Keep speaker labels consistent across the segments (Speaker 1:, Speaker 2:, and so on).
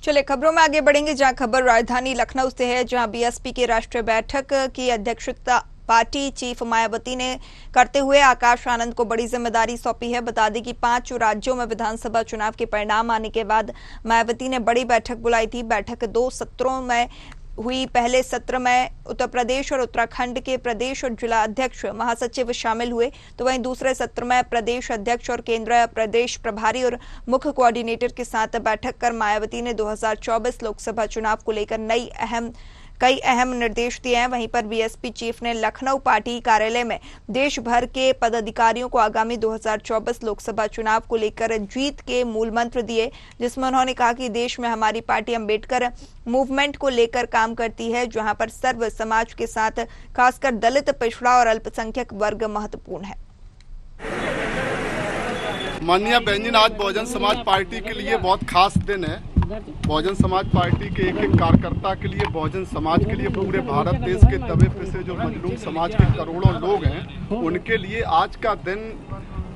Speaker 1: चलिए खबरों में आगे बढ़ेंगे, जहां खबर राजधानी लखनऊ से है, जहां बीएसपी की राष्ट्रीय बैठक की अध्यक्षता पार्टी चीफ मायावती ने करते हुए आकाश आनंद को बड़ी जिम्मेदारी सौंपी है। बता दें कि 5 राज्यों में विधानसभा चुनाव के परिणाम आने के बाद मायावती ने बड़ी बैठक बुलाई थी। बैठक 2 सत्रों में हुई। पहले सत्र में उत्तर प्रदेश और उत्तराखंड के प्रदेश और जिला अध्यक्ष महासचिव शामिल हुए, तो वहीं दूसरे सत्र में प्रदेश अध्यक्ष और केंद्र प्रदेश प्रभारी और मुख्य कोऑर्डिनेटर के साथ बैठक कर मायावती ने 2024 लोकसभा चुनाव को लेकर कई अहम निर्देश दिए हैं। वहीं पर बीएसपी चीफ ने लखनऊ पार्टी कार्यालय में देश भर के पदाधिकारियों को आगामी 2024 लोकसभा चुनाव को लेकर जीत के मूल मंत्र दिए, जिसमें उन्होंने कहा कि देश में हमारी पार्टी अंबेडकर मूवमेंट को लेकर काम करती है, जहां पर सर्व समाज के साथ खासकर दलित, पिछड़ा और अल्पसंख्यक वर्ग महत्वपूर्ण है।
Speaker 2: माननीय बहन, आज बहुजन समाज पार्टी के लिए बहुत खास दिन है। बहुजन समाज पार्टी के एक एक कार्यकर्ता के लिए, बहुजन समाज के लिए, पूरे भारत देश के दबे पिसे जो मजलूम समाज के करोड़ों लोग हैं, उनके लिए आज का दिन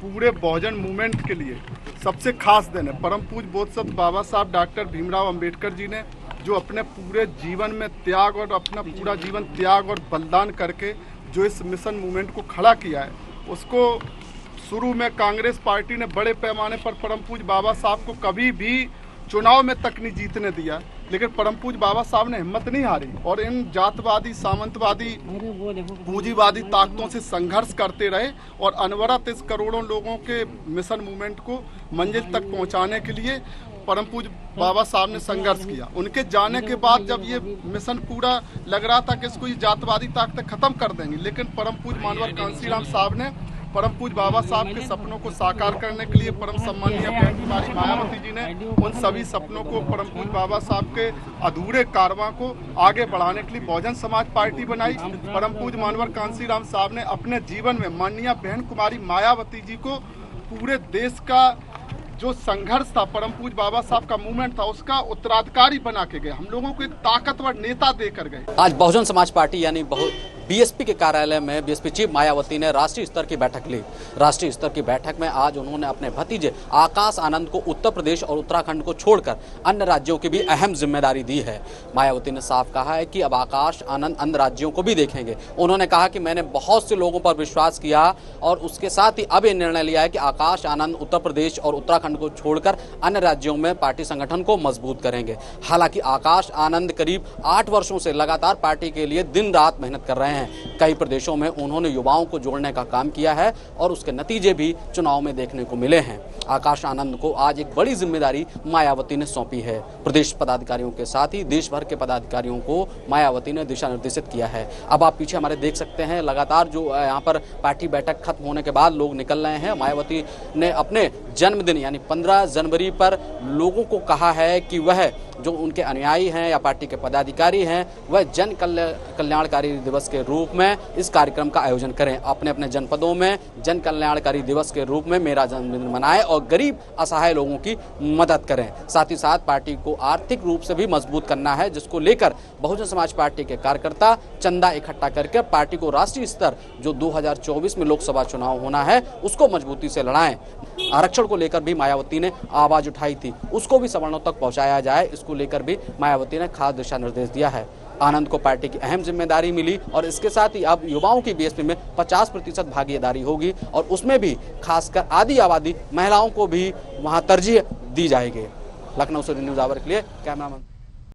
Speaker 2: पूरे बहुजन मूवमेंट के लिए सबसे खास दिन है। परम पूज्य बोधसत्व बाबा साहब डॉक्टर भीमराव अंबेडकर जी ने जो अपने पूरे जीवन में त्याग और अपना पूरा जीवन त्याग और बलिदान करके जो इस मिशन मूवमेंट को खड़ा किया है, उसको शुरू में कांग्रेस पार्टी ने बड़े पैमाने पर परम पूज्य बाबा साहब को कभी भी चुनाव में तक नहीं जीतने दिया, लेकिन परम पूज्य बाबा साहब ने हिम्मत नहीं हारी और इन जातवादी, सामंतवादी, पूंजीवादी ताकतों से संघर्ष करते रहे और अनवरत इस करोड़ों लोगों के मिशन मूवमेंट को मंजिल तक पहुंचाने के लिए परम पूज्य बाबा साहब ने संघर्ष किया। उनके जाने के बाद जब ये मिशन पूरा लग रहा था कि इसको ये जातवादी ताकतें खत्म कर देंगी, लेकिन परम पूज्य मानवर कांसीराम साहब ने परम पूज्य बाबा साहब के सपनों को साकार करने के लिए परम सम्मानीय बहन कुमारी मायावती जी ने उन सभी सपनों को, परम पूज्य बाबा साहब के अधूरे कारवां को आगे बढ़ाने के लिए बहुजन समाज पार्टी बनाई। परम पूज्य मानवर कांसीराम साहब ने अपने जीवन में माननीय बहन कुमारी मायावती जी को पूरे देश का जो संघर्ष था, परम पूज्य बाबा साहब का मूवमेंट था, उसका उत्तराधिकारी बना के गए, हम लोगों को एक ताकतवर नेता देकर गए।
Speaker 3: आज बहुजन समाज पार्टी यानी बीएसपी के कार्यालय में बीएसपी चीफ मायावती ने राष्ट्रीय स्तर की बैठक ली। राष्ट्रीय स्तर की बैठक में आज उन्होंने अपने भतीजे आकाश आनंद को उत्तर प्रदेश और उत्तराखंड को छोड़कर अन्य राज्यों की भी अहम जिम्मेदारी दी है। मायावती ने साफ कहा है कि अब आकाश आनंद अन्य राज्यों को भी देखेंगे। उन्होंने कहा कि मैंने बहुत से लोगों पर विश्वास किया और उसके साथ ही अब ये निर्णय लिया है कि आकाश आनंद उत्तर प्रदेश और उत्तराखंड को छोड़कर अन्य राज्यों में पार्टी संगठन को मजबूत करेंगे। हालांकि आकाश आनंद करीब 8 वर्षों से लगातार पार्टी के लिए दिन रात मेहनत कर रहे हैं। कई प्रदेशों में उन्होंने युवाओं को जोड़ने का काम किया है और उसके नतीजे भी चुनाव में देखने को मिले हैं। आकाश आनंद को आज एक बड़ी जिम्मेदारी मायावती ने सौंपी है। प्रदेश पदाधिकारियों के साथ ही देश भर के पदाधिकारियों को मायावती ने दिशा निर्देशित किया है। अब आप पीछे हमारे देख सकते हैं, लगातार जो यहाँ पर पार्टी बैठक खत्म होने के बाद लोग निकल रहे हैं। मायावती ने अपने जन्मदिन यानी 15 जनवरी पर लोगों को कहा है कि वह जो उनके अनुयायी हैं या पार्टी के पदाधिकारी हैं, वह जन कल्याणकारी दिवस के रूप में इस कार्यक्रम का आयोजन करें। अपने अपने जनपदों में जन कल्याणकारी दिवस के रूप में मेरा जन्मदिन मनाएं और गरीब असहाय लोगों की मदद करें। साथ ही साथ पार्टी को आर्थिक रूप से भी मजबूत करना है, जिसको लेकर बहुजन समाज पार्टी के कार्यकर्ता चंदा इकट्ठा करके पार्टी को राष्ट्रीय स्तर जो 2024 में लोकसभा चुनाव होना है उसको मजबूती से लड़ाएं। आरक्षण को लेकर भी मायावती ने आवाज उठाई थी, उसको भी सवर्णों तक पहुंचाया जाए, इसको लेकर भी मायावती ने खास दिशा निर्देश दिया है। आनंद को पार्टी की अहम जिम्मेदारी मिली और इसके साथ ही अब युवाओं की बीएसपी में 50% भागीदारी होगी और उसमें भी खासकर आदि आबादी महिलाओं को भी वहां तरजीह दी जाएगी। लखनऊ से न्यूज़ आवर के लिए कैमरामैन